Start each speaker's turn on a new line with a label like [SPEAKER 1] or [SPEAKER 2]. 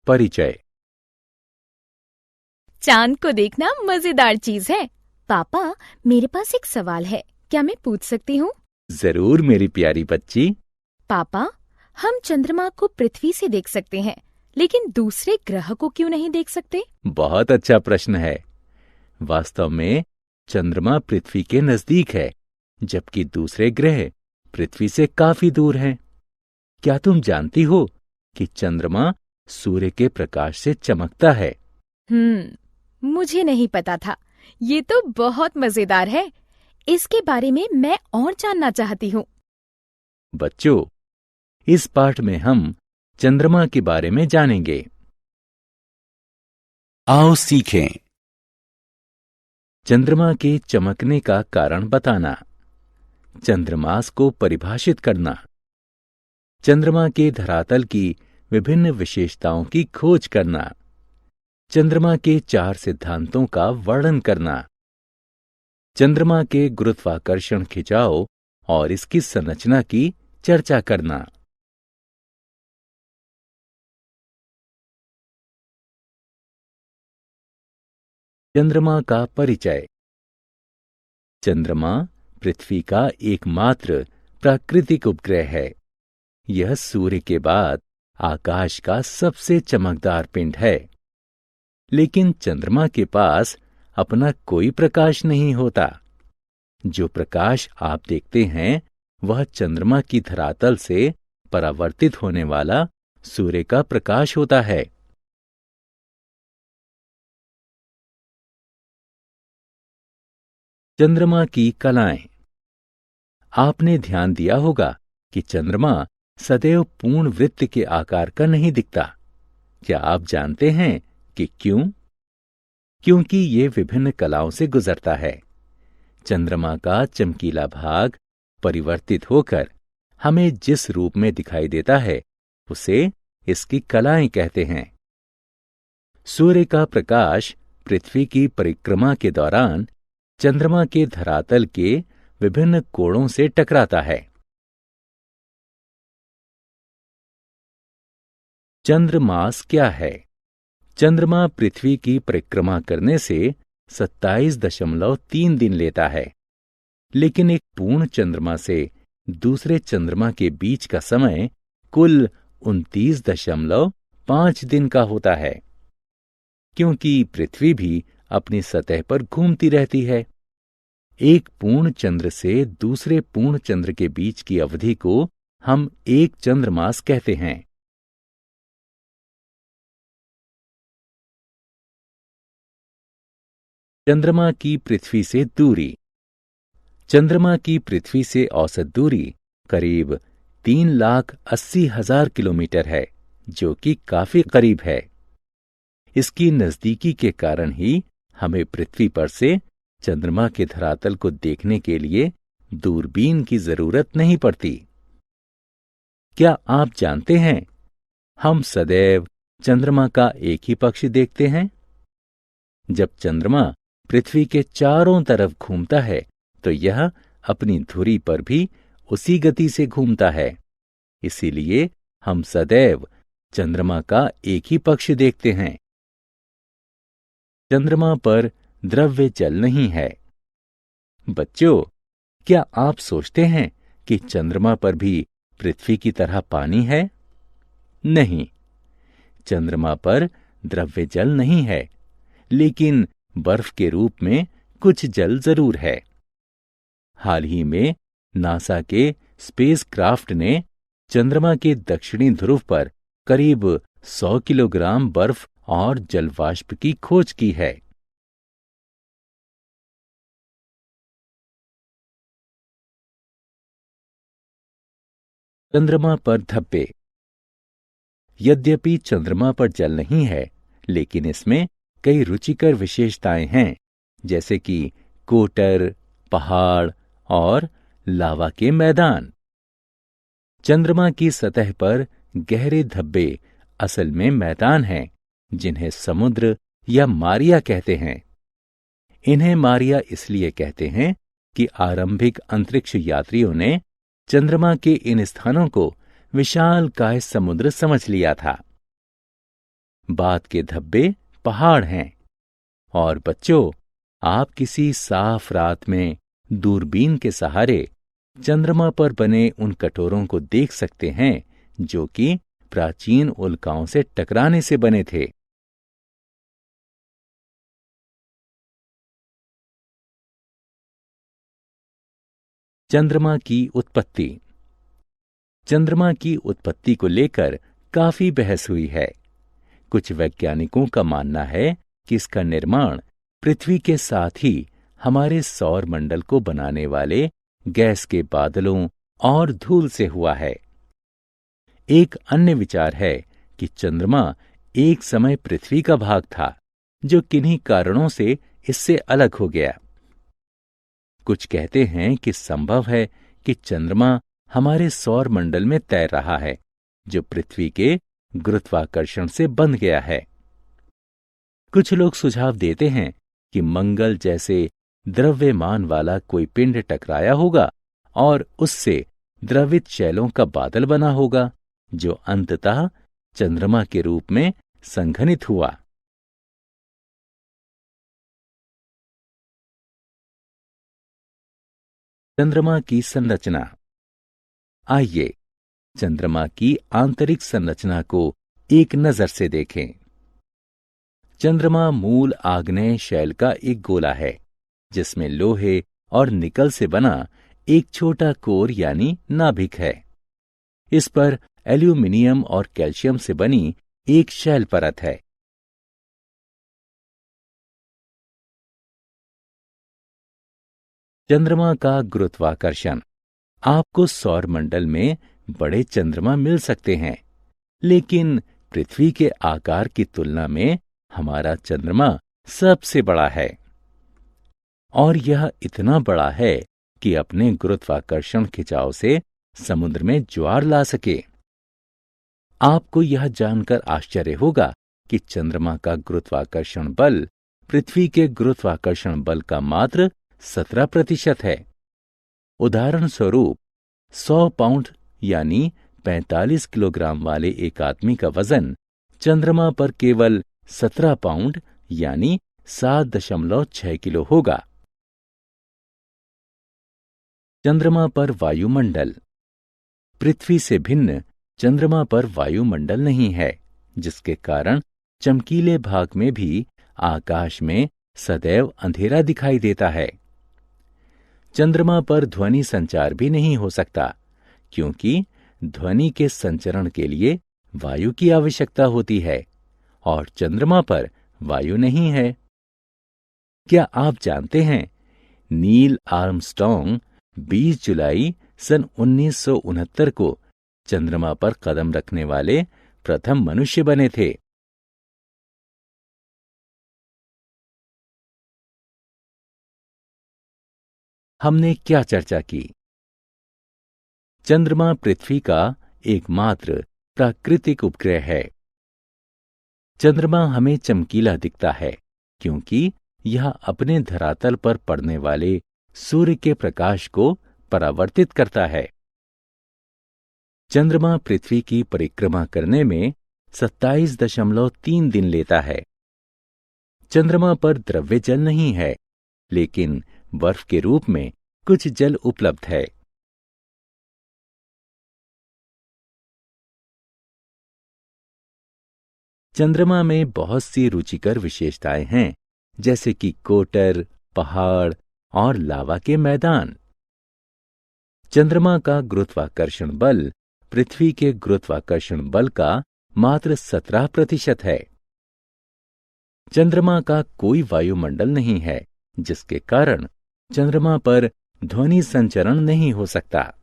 [SPEAKER 1] परिचय।
[SPEAKER 2] चांद को देखना मजेदार चीज है। पापा, मेरे पास एक सवाल है, क्या मैं पूछ सकती हूँ?
[SPEAKER 1] जरूर मेरी प्यारी बच्ची।
[SPEAKER 2] पापा, हम चंद्रमा को पृथ्वी से देख सकते हैं, लेकिन दूसरे ग्रह को क्यों नहीं देख सकते?
[SPEAKER 1] बहुत अच्छा प्रश्न है। वास्तव में चंद्रमा पृथ्वी के नजदीक है, जबकि दूसरे ग्रह पृथ्वी से काफी दूर हैं। क्या तुम जानती हो कि चंद्रमा सूर्य के प्रकाश से चमकता है?
[SPEAKER 2] मुझे नहीं पता था। ये तो बहुत मजेदार है। इसके बारे में मैं और जानना चाहती हूँ।
[SPEAKER 1] बच्चों, इस पाठ में हम चंद्रमा के बारे में जानेंगे। आओ सीखें। चंद्रमा के चमकने का कारण बताना, चंद्रमास को परिभाषित करना, चंद्रमा के धरातल की विभिन्न विशेषताओं की खोज करना, चंद्रमा के 4 सिद्धांतों का वर्णन करना, चंद्रमा के गुरुत्वाकर्षण खिंचाव और इसकी संरचना की चर्चा करना। चंद्रमा का परिचय। चंद्रमा पृथ्वी का एकमात्र प्राकृतिक उपग्रह है। यह सूर्य के बाद आकाश का सबसे चमकदार पिंड है। लेकिन चंद्रमा के पास अपना कोई प्रकाश नहीं होता। जो प्रकाश आप देखते हैं वह चंद्रमा की धरातल से परावर्तित होने वाला सूर्य का प्रकाश होता है। चंद्रमा की कलाएं। आपने ध्यान दिया होगा कि चंद्रमा सदैव पूर्ण वृत्त के आकार का नहीं दिखता। क्या आप जानते हैं कि क्यों? क्योंकि ये विभिन्न कलाओं से गुजरता है। चंद्रमा का चमकीला भाग परिवर्तित होकर हमें जिस रूप में दिखाई देता है उसे इसकी कलाएं कहते हैं। सूर्य का प्रकाश पृथ्वी की परिक्रमा के दौरान चंद्रमा के धरातल के विभिन्न कोणों से टकराता है। चंद्रमास क्या है? चंद्रमा पृथ्वी की परिक्रमा करने से 27.3 दिन लेता है, लेकिन एक पूर्ण चंद्रमा से दूसरे चंद्रमा के बीच का समय कुल 29.5 दिन का होता है। क्योंकि पृथ्वी भी अपनी सतह पर घूमती रहती है, एक पूर्ण चंद्र से दूसरे पूर्ण चंद्र के बीच की अवधि को हम एक चंद्रमास कहते हैं। चंद्रमा की पृथ्वी से दूरी। चंद्रमा की पृथ्वी से औसत दूरी करीब 3,80,000 किलोमीटर है, जो कि काफी करीब है। इसकी नजदीकी के कारण ही हमें पृथ्वी पर से चंद्रमा के धरातल को देखने के लिए दूरबीन की जरूरत नहीं पड़ती। क्या आप जानते हैं, हम सदैव चंद्रमा का एक ही पक्ष देखते हैं। जब चंद्रमा पृथ्वी के चारों तरफ घूमता है तो यह अपनी धुरी पर भी उसी गति से घूमता है। इसीलिए हम सदैव चंद्रमा का एक ही पक्ष देखते हैं। चंद्रमा पर द्रव्य जल नहीं है। बच्चों, क्या आप सोचते हैं कि चंद्रमा पर भी पृथ्वी की तरह पानी है? नहीं, चंद्रमा पर द्रव्य जल नहीं है, लेकिन बर्फ के रूप में कुछ जल जरूर है। हाल ही में नासा के स्पेसक्राफ्ट ने चंद्रमा के दक्षिणी ध्रुव पर करीब 100 किलोग्राम बर्फ और जलवाष्प की खोज की है। चंद्रमा पर धब्बे। यद्यपि चंद्रमा पर जल नहीं है, लेकिन इसमें कई रुचिकर विशेषताएं हैं, जैसे कि कोटर, पहाड़ और लावा के मैदान। चंद्रमा की सतह पर गहरे धब्बे असल में मैदान हैं, जिन्हें समुद्र या मारिया कहते हैं। इन्हें मारिया इसलिए कहते हैं कि आरंभिक अंतरिक्ष यात्रियों ने चंद्रमा के इन स्थानों को विशालकाय समुद्र समझ लिया था। बात के धब्बे पहाड़ हैं। और बच्चों, आप किसी साफ रात में दूरबीन के सहारे चंद्रमा पर बने उन कटोरों को देख सकते हैं जो कि प्राचीन उल्काओं से टकराने से बने थे। चंद्रमा की उत्पत्ति। चंद्रमा की उत्पत्ति को लेकर काफी बहस हुई है। कुछ वैज्ञानिकों का मानना है कि इसका निर्माण पृथ्वी के साथ ही हमारे सौर मंडल को बनाने वाले गैस के बादलों और धूल से हुआ है। एक अन्य विचार है कि चंद्रमा एक समय पृथ्वी का भाग था जो किन्हीं कारणों से इससे अलग हो गया। कुछ कहते हैं कि संभव है कि चंद्रमा हमारे सौर मंडल में तैर रहा है जो पृथ्वी के गुरुत्वाकर्षण से बंध गया है। कुछ लोग सुझाव देते हैं कि मंगल जैसे द्रव्यमान वाला कोई पिंड टकराया होगा और उससे द्रवित शैलों का बादल बना होगा जो अंततः चंद्रमा के रूप में संघनित हुआ। चंद्रमा की संरचना। आइए चंद्रमा की आंतरिक संरचना को एक नजर से देखें। चंद्रमा मूल आग्नेय शैल का एक गोला है जिसमें लोहे और निकल से बना एक छोटा कोर यानी नाभिक है। इस पर एल्यूमिनियम और कैल्शियम से बनी एक शैल परत है। चंद्रमा का गुरुत्वाकर्षण। आपको सौर मंडल में बड़े चंद्रमा मिल सकते हैं, लेकिन पृथ्वी के आकार की तुलना में हमारा चंद्रमा सबसे बड़ा है। और यह इतना बड़ा है कि अपने गुरुत्वाकर्षण खिंचाव से समुद्र में ज्वार ला सके। आपको यह जानकर आश्चर्य होगा कि चंद्रमा का गुरुत्वाकर्षण बल पृथ्वी के गुरुत्वाकर्षण बल का मात्र 17% है। उदाहरण स्वरूप 100 पाउंड यानी 45 किलोग्राम वाले एक आदमी का वजन चंद्रमा पर केवल 17 पाउंड यानी 7.6 किलो होगा। चंद्रमा पर वायुमंडल। पृथ्वी से भिन्न चंद्रमा पर वायुमंडल नहीं है, जिसके कारण चमकीले भाग में भी आकाश में सदैव अंधेरा दिखाई देता है। चंद्रमा पर ध्वनि संचार भी नहीं हो सकता, क्योंकि ध्वनि के संचरण के लिए वायु की आवश्यकता होती है और चंद्रमा पर वायु नहीं है। क्या आप जानते हैं, नील आर्मस्ट्रॉन्ग 20 जुलाई सन 1969 को चंद्रमा पर कदम रखने वाले प्रथम मनुष्य बने थे। हमने क्या चर्चा की? चंद्रमा पृथ्वी का एकमात्र प्राकृतिक उपग्रह है। चंद्रमा हमें चमकीला दिखता है क्योंकि यह अपने धरातल पर पड़ने वाले सूर्य के प्रकाश को परावर्तित करता है। चंद्रमा पृथ्वी की परिक्रमा करने में 27.3 दिन लेता है। चंद्रमा पर द्रव्य जल नहीं है, लेकिन बर्फ के रूप में कुछ जल उपलब्ध है। चंद्रमा में बहुत सी रुचिकर विशेषताएं हैं, जैसे कि कोटर, पहाड़ और लावा के मैदान। चंद्रमा का गुरुत्वाकर्षण बल पृथ्वी के गुरुत्वाकर्षण बल का मात्र 17% है। चंद्रमा का कोई वायुमंडल नहीं है, जिसके कारण चंद्रमा पर ध्वनि संचरण नहीं हो सकता।